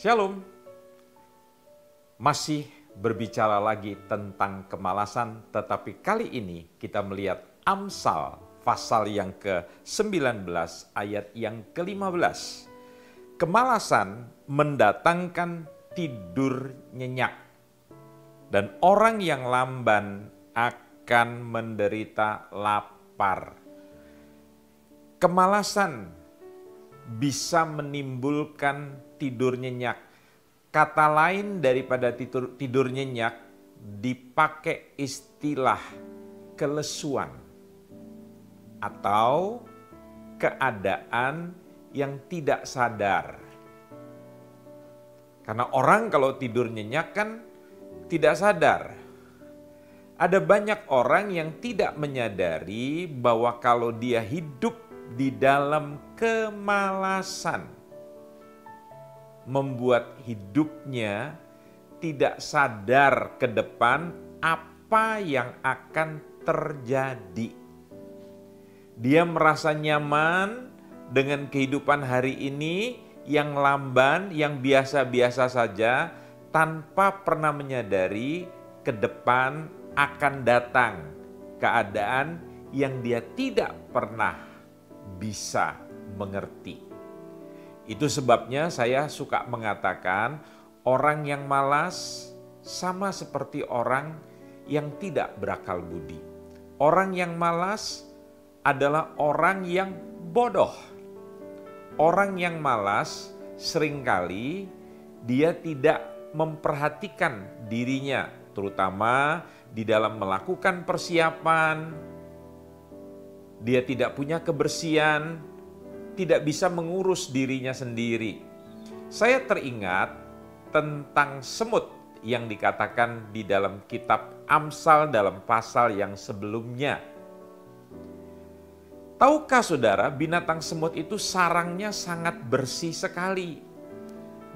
Shalom. Masih berbicara lagi tentang kemalasan, tetapi kali ini kita melihat Amsal pasal yang ke-19 ayat yang ke-15. Kemalasan mendatangkan tidur nyenyak, dan orang yang lamban akan menderita lapar. Kemalasan bisa menimbulkan tidur nyenyak. Kata lain daripada tidur nyenyak dipakai istilah kelesuan atau keadaan yang tidak sadar. Karena orang kalau tidur nyenyak kan tidak sadar. Ada banyak orang yang tidak menyadari bahwa kalau dia hidup di dalam kemalasan, membuat hidupnya tidak sadar ke depan apa yang akan terjadi. Dia merasa nyaman dengan kehidupan hari ini yang lamban, yang biasa-biasa saja, tanpa pernah menyadari ke depan akan datang keadaan yang dia tidak pernah bisa mengerti. Itu sebabnya saya suka mengatakan orang yang malas sama seperti orang yang tidak berakal budi. Orang yang malas adalah orang yang bodoh. Orang yang malas seringkali dia tidak memperhatikan dirinya, terutama di dalam melakukan persiapan. Dia tidak punya kebersihan, tidak bisa mengurus dirinya sendiri. Saya teringat tentang semut yang dikatakan di dalam kitab Amsal dalam pasal yang sebelumnya. Tahukah saudara, binatang semut itu sarangnya sangat bersih sekali.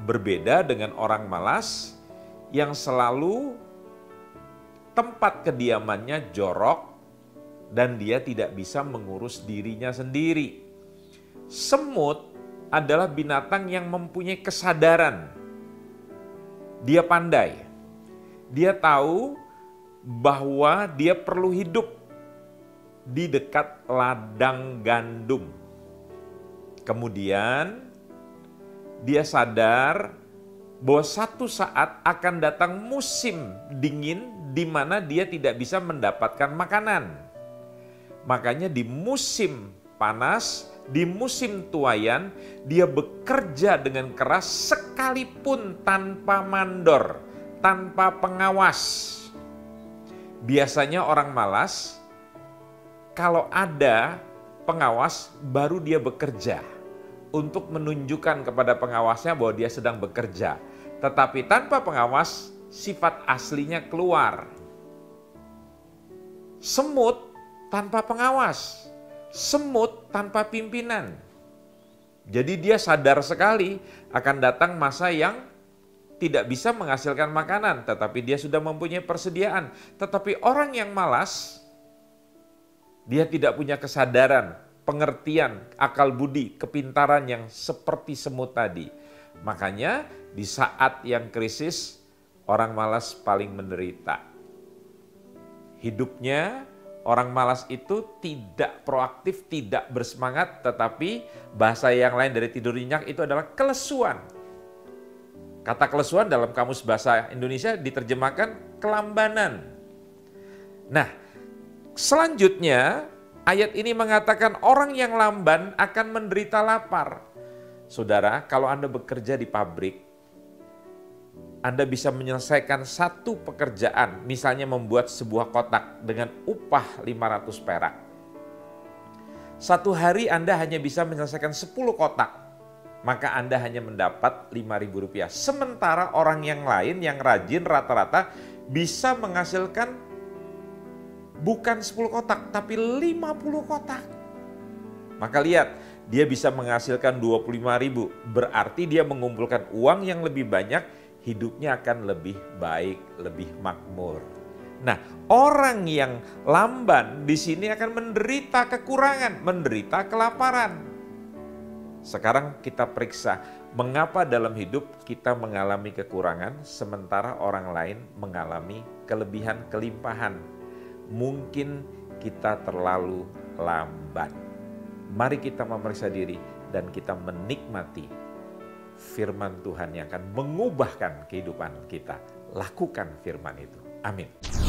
Berbeda dengan orang malas yang selalu tempat kediamannya jorok dan dia tidak bisa mengurus dirinya sendiri. Semut adalah binatang yang mempunyai kesadaran. Dia pandai. Dia tahu bahwa dia perlu hidup di dekat ladang gandum. Kemudian dia sadar bahwa satu saat akan datang musim dingin di mana dia tidak bisa mendapatkan makanan. Makanya di musim panas, di musim tuayan, dia bekerja dengan keras sekalipun tanpa mandor, tanpa pengawas. Biasanya orang malas, kalau ada pengawas baru dia bekerja untuk menunjukkan kepada pengawasnya bahwa dia sedang bekerja. Tetapi tanpa pengawas, sifat aslinya keluar. Semut tanpa pengawas, semut tanpa pimpinan. Jadi dia sadar sekali akan datang masa yang tidak bisa menghasilkan makanan, tetapi dia sudah mempunyai persediaan. Tetapi orang yang malas, dia tidak punya kesadaran, pengertian, akal budi, kepintaran yang seperti semut tadi. Makanya di saat yang krisis, orang malas paling menderita. Hidupnya, orang malas itu tidak proaktif, tidak bersemangat, tetapi bahasa yang lain dari tidur nyenyak itu adalah kelesuan. Kata kelesuan dalam kamus bahasa Indonesia diterjemahkan kelambanan. Nah, selanjutnya ayat ini mengatakan orang yang lamban akan menderita lapar. Saudara, kalau Anda bekerja di pabrik, Anda bisa menyelesaikan satu pekerjaan, misalnya membuat sebuah kotak dengan upah 500 perak. Satu hari Anda hanya bisa menyelesaikan 10 kotak, maka Anda hanya mendapat Rp5.000. Sementara orang yang lain yang rajin rata-rata bisa menghasilkan bukan 10 kotak, tapi 50 kotak. Maka lihat, dia bisa menghasilkan 25.000, berarti dia mengumpulkan uang yang lebih banyak, hidupnya akan lebih baik, lebih makmur. Nah, orang yang lamban di sini akan menderita kekurangan, menderita kelaparan. Sekarang kita periksa mengapa dalam hidup kita mengalami kekurangan sementara orang lain mengalami kelebihan kelimpahan. Mungkin kita terlalu lambat. Mari kita memeriksa diri dan kita menikmati firman Tuhan yang akan mengubahkan kehidupan kita. Lakukan firman itu. Amin.